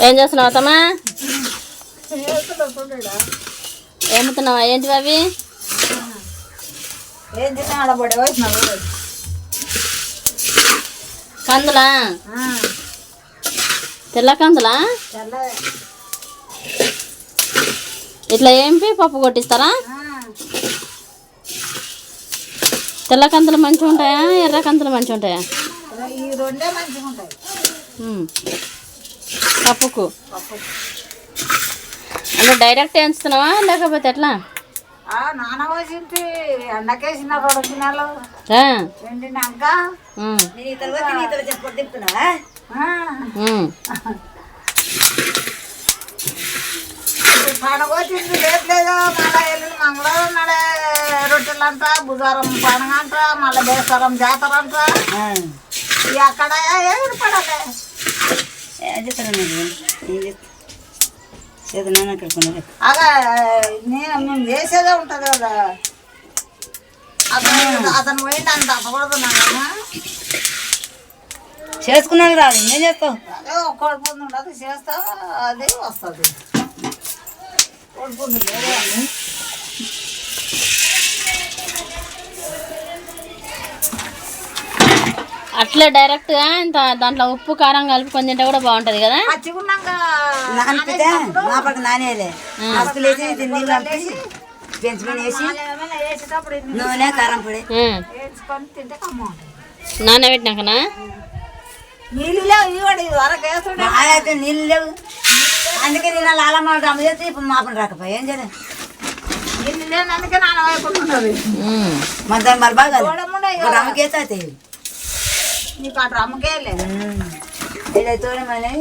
ఏం చేస్తున్నావు అత్తమ్మా? ఏముతున్నావా? ఏంటివి అవి? కందులా? తెల్ల కందులా? ఇట్లా ఏంపి పప్పు కొట్టిస్తారా? తెల్ల కందులు మంచిగా ఉంటాయా, ఎర్ర కందులు మంచిగా ఉంటాయా? పప్పుకు అంటే డైరెక్ట్ వేస్తున్నావా లేకపోతే ఎట్లా? నానబోసి ఎండకేసిన 2 దినాలు ఎండినాక పండగొచ్చింది లేట్లేదు. మళ్ళీ వెళ్ళి మంగళవారం నాడే రొట్టెలు అంట, బుధవారం పండుగ అంట, మళ్ళీ బేస్తవారం జాతర అంట. అక్కడ ఏడు పడాలి అలా మేము వేసేదే ఉంటుంది కదా. అతను పోయింది అంత అప్పకూడదు. చేసుకున్నాను రాదు, ఏం చేస్తావు? అదే ఒక్కడి పొంది ఉండదు, చేస్తా అదే వస్తుంది. కొడుకుంది వేరే అని అట్లే డైరెక్ట్గా ఇంత దాంట్లో ఉప్పు కారం కలిపి కొంచెం తింటే కూడా బాగుంటుంది కదా. పచ్చిగున్నాక నానిపితే నా పక్క నానేలే అసలేసి నీళ్ళు కలిపి పెంచుకొని వేసి నూనె కారం పొడి వేసుకొని తింటే కమ్మ ఉంటుంది. నానబెట్టినాకనా? నీళ్ళు లేవు, ఇవ్వడు వరకు వేస్తుండే. అయితే నీళ్ళు లేవు, అందుకే నేను లాలమ్మ రమ్మ చేస్తే ఇప్పుడు మాపని రాకపోయా ఏం చేయలేదు. నీళ్ళు లేని అందుకే నానబెట్టుకుంటుంది. మన మరి బాగా రమ్మకేస్తే అవుతాయి. నీకు అటు రమ్మకే లేదు. ఇలా తోడమని